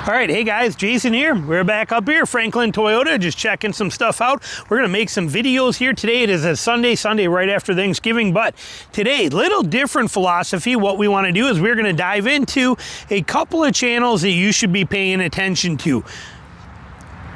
All right, hey guys, Jason here. We're back up here, Franklin Toyota, just checking some stuff out. We're gonna make some videos here today. It is a Sunday right after Thanksgiving, but today, little different philosophy. What we wanna do is we're gonna dive into a couple of channels that you should be paying attention to.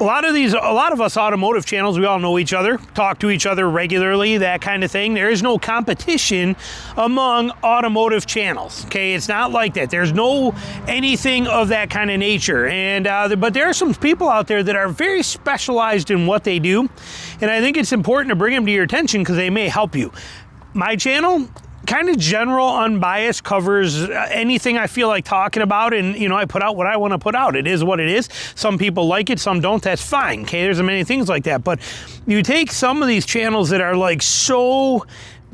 A lot of us automotive channels, we all know each other, talk to each other regularly, that kind of thing. There is no competition among automotive channels, okay? It's not like that. There's no anything of that kind of nature. And but there are some people out there that are very specialized in what they do. And I think it's important to bring them to your attention because they may help you. My channel, kind of general, unbiased, covers anything I feel like talking about, and you know, I put out what I want to put out. It is what it is. Some people like it, some don't. That's fine. Okay, there's many things like that. But you take some of these channels that are like so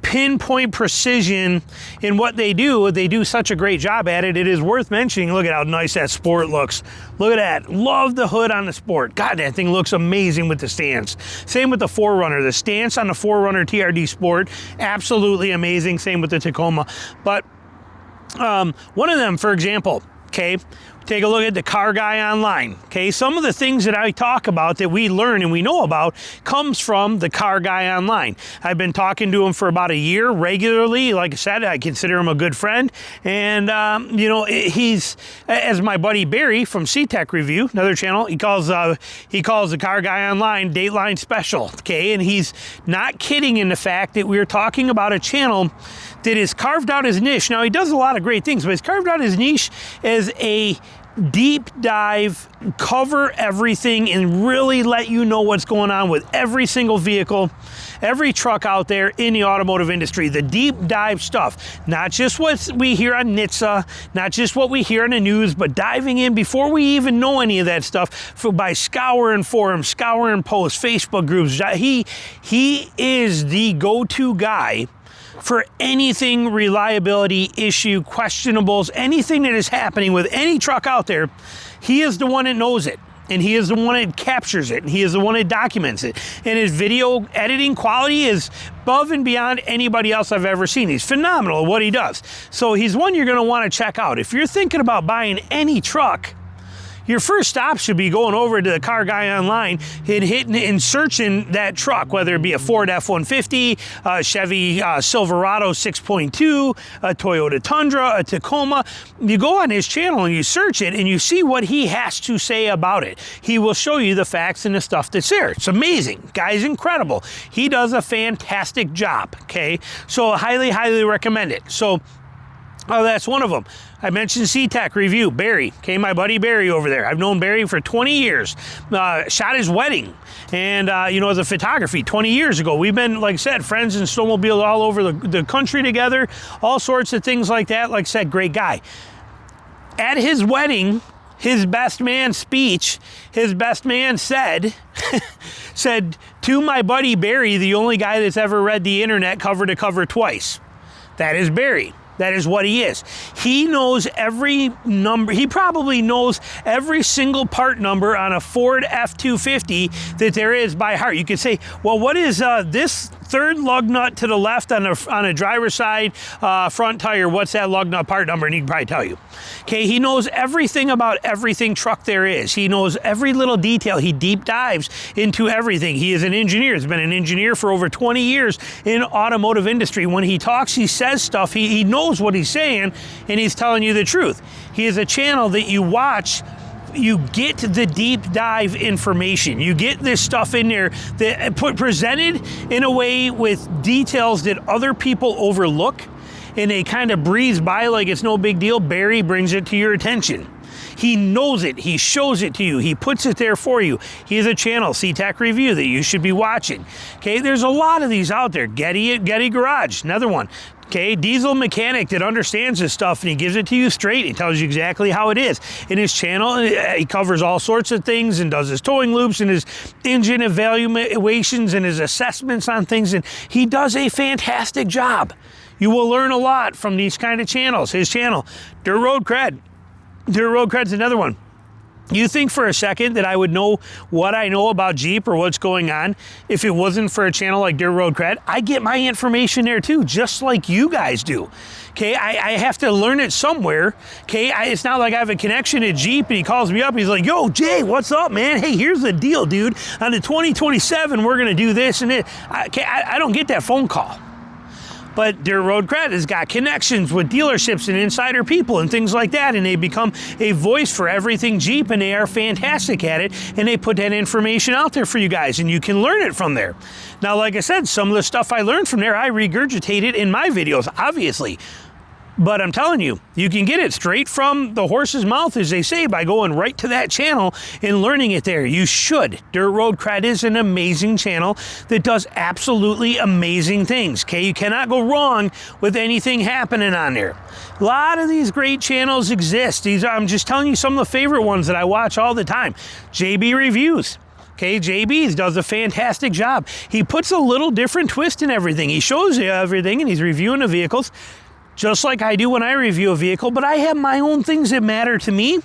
pinpoint precision in what they do such a great job at it. It is worth mentioning. Look at how nice that Sport looks. Look at that. Love the hood on the Sport. God, that thing looks amazing with the stance. Same with the 4Runner. The stance on the 4Runner TRD Sport, absolutely amazing. Same with the Tacoma. But one of them, for example, okay, take a look at the Car Guy Online. Okay, some of the things that I talk about that we learn and we know about comes from the Car Guy Online. I've been talking to him for about a year regularly. Like I said, I consider him a good friend. And, you know, he's, as my buddy Barry from C-Tech Review, another channel, he calls the Car Guy Online Dateline Special. Okay, and he's not kidding in the fact that we're talking about a channel that has carved out his niche. Now, he does a lot of great things, but he's carved out his niche as a deep dive, cover everything, and really let you know what's going on with every single vehicle, every truck out there in the automotive industry. The deep dive stuff, not just what we hear on NHTSA, not just what we hear on the news, but diving in before we even know any of that stuff by scouring forums, scouring posts, Facebook groups. He is the go-to guy for anything reliability issue, questionables, anything that is happening with any truck out there. He is the one that knows it, and he is the one that captures it, and he is the one that documents it. And his video editing quality is above and beyond anybody else I've ever seen. He's phenomenal at what he does. So he's one you're going to want to check out. If you're thinking about buying any truck, your first stop should be going over to the Car Guy Online and hitting and searching that truck, whether it be a Ford F-150, a Chevy Silverado 6.2, a Toyota Tundra, a Tacoma. You go on his channel and you search it and you see what he has to say about it. He will show you the facts and the stuff that's there. It's amazing. Guy's incredible. He does a fantastic job, okay? So highly, highly recommend it. So that's one of them. I mentioned C-Tech Review, Barry, okay, my buddy Barry over there. I've known Barry for 20 years. Shot his wedding, and you know, as a photography 20 years ago. We've been, like I said, friends and snowmobiles all over the country together, all sorts of things like that. Like I said, great guy. At his wedding, his best man speech, his best man said, said, to my buddy Barry, the only guy that's ever read the internet cover to cover twice. That is Barry. That is what he is. He knows every number. He probably knows every single part number on a Ford F-250 that there is by heart. You could say, well, what is this third lug nut to the left on a driver's side front tire? What's that lug nut part number? And he can probably tell you. Okay, he knows everything about everything truck there is. He knows every little detail. He deep dives into everything. He is an engineer. He's been an engineer for over 20 years in automotive industry. When he talks, he says stuff. He knows what he's saying, and he's telling you the truth. He is a channel that you watch. You get the deep dive information. You get this stuff in there that presented in a way with details that other people overlook, and they kind of breeze by like it's no big deal. Barry brings it to your attention. He knows it. He shows it to you. He puts it there for you. He has a channel, C-Tech Review, that you should be watching. Okay, there's a lot of these out there. Getty Garage, another one. Okay, diesel mechanic that understands this stuff, and he gives it to you straight. He tells you exactly how it is. In his channel, he covers all sorts of things and does his towing loops and his engine evaluations and his assessments on things, and he does a fantastic job. You will learn a lot from these kind of channels. His channel, Dirt Road Cred. Dirt Road Cred's another one. You think for a second that I would know what I know about Jeep or what's going on if it wasn't for a channel like Dirt Road Cred? I get my information there too, just like you guys do. Okay, I have to learn it somewhere. Okay, it's not like I have a connection to Jeep and he calls me up. He's like, yo, Jay, what's up, man? Hey, here's the deal, dude. On the 2027, we're going to do this and it. Okay, I don't get that phone call. But Dirt Road Cred has got connections with dealerships and insider people and things like that, and they become a voice for everything Jeep, and they are fantastic at it, and they put that information out there for you guys, and you can learn it from there. Now, like I said, some of the stuff I learned from there, I regurgitate it in my videos, obviously. But I'm telling you, you can get it straight from the horse's mouth, as they say, by going right to that channel and learning it there. You should. Dirt Road Cred is an amazing channel that does absolutely amazing things, okay? You cannot go wrong with anything happening on there. A lot of these great channels exist. I'm just telling you some of the favorite ones that I watch all the time. JB Reviews. Okay, JB does a fantastic job. He puts a little different twist in everything. He shows you everything, and he's reviewing the vehicles, just like I do when I review a vehicle, but I have my own things that matter to me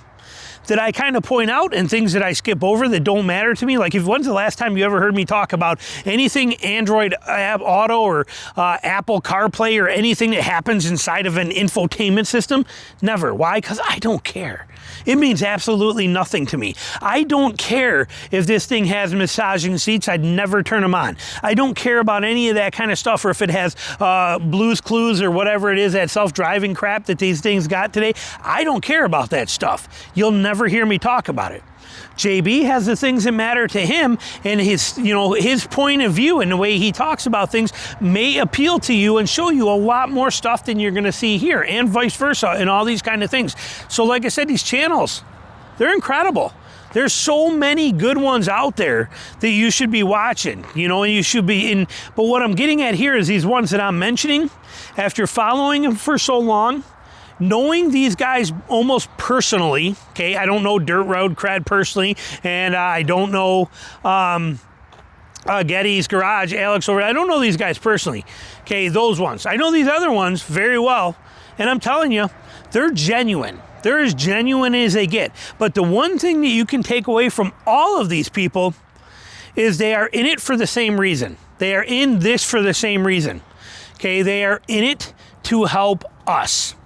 that I kind of point out, and things that I skip over that don't matter to me. Like, when's the last time you ever heard me talk about anything Android Auto or Apple CarPlay or anything that happens inside of an infotainment system? Never. Why? Because I don't care. It means absolutely nothing to me. I don't care if this thing has massaging seats. I'd never turn them on. I don't care about any of that kind of stuff, or if it has Blue's Clues or whatever it is, that self-driving crap that these things got today. I don't care about that stuff. You'll never hear me talk about it. JB has the things that matter to him, and his point of view and the way he talks about things may appeal to you and show you a lot more stuff than you're going to see here, and vice versa, and all these kind of things. So like I said, these channels, they're incredible. There's so many good ones out there that you should be watching, and you should be in. But what I'm getting at here is these ones that I'm mentioning, after following them for so long, knowing these guys almost personally, okay, I don't know Dirt Road Cred personally, and I don't know Getty's Garage, Alex over. I don't know these guys personally, okay, those ones. I know these other ones very well, and I'm telling you, they're genuine. They're as genuine as they get. But the one thing that you can take away from all of these people is they are in it for the same reason. They are in this for the same reason, okay? They are in it to help us,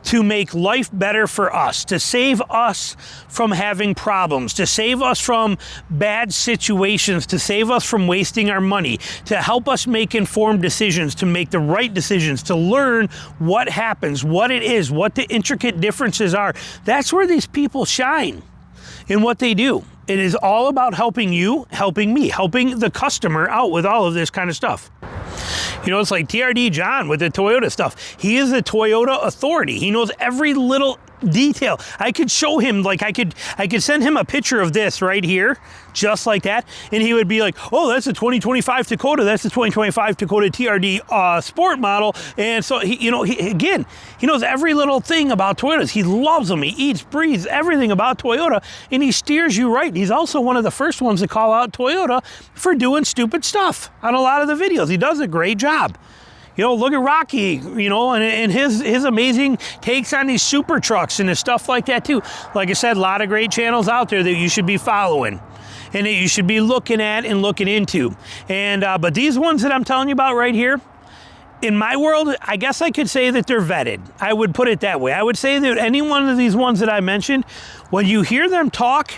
to make life better for us, to save us from having problems, to save us from bad situations, to save us from wasting our money, to help us make informed decisions, to make the right decisions, to learn what happens, what it is, what the intricate differences are. That's where these people shine in what they do. It is all about helping you, helping me, helping the customer out with all of this kind of stuff. It's like TRD John with the Toyota stuff. He is a Toyota authority. He knows every little detail. I could show him, like I could send him a picture of this right here, just like that, and he would be like, oh, that's a 2025 Dakota, that's the 2025 Dakota TRD sport model. And so he knows every little thing about Toyotas. He loves them. He eats, breathes everything about Toyota, and he steers you right. He's also one of the first ones to call out Toyota for doing stupid stuff on a lot of the videos. He does a great job. Look at Rocky, and his amazing takes on these super trucks and stuff like that too. Like I said, a lot of great channels out there that you should be following and that you should be looking at and looking into. And but these ones that I'm telling you about right here, in my world, I guess I could say that they're vetted. I would put it that way. I would say that any one of these ones that I mentioned, when you hear them talk,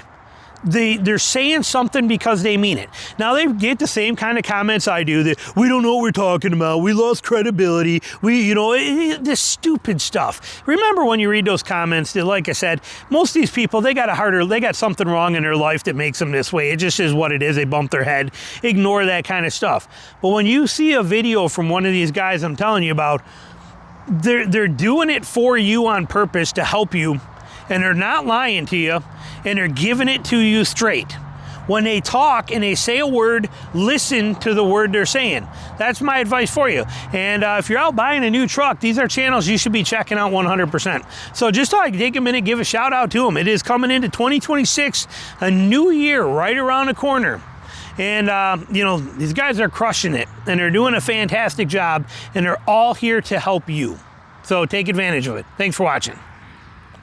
they're saying something because they mean it. Now, they get the same kind of comments I do, that we don't know what we're talking about, we lost credibility, this stupid stuff. Remember when you read those comments that, like I said, most of these people, they got something wrong in their life that makes them this way. It just is what it is. They bump their head. Ignore that kind of stuff. But when you see a video from one of these guys I'm telling you about, they're doing it for you on purpose to help you, and they're not lying to you, and they're giving it to you straight. When they talk and they say a word, listen to the word they're saying. That's my advice for you. And if you're out buying a new truck, these are channels you should be checking out 100%. So just thought I'd take a minute, give a shout out to them. It is coming into 2026, a new year right around the corner. And, these guys are crushing it, and they're doing a fantastic job, and they're all here to help you. So take advantage of it. Thanks for watching.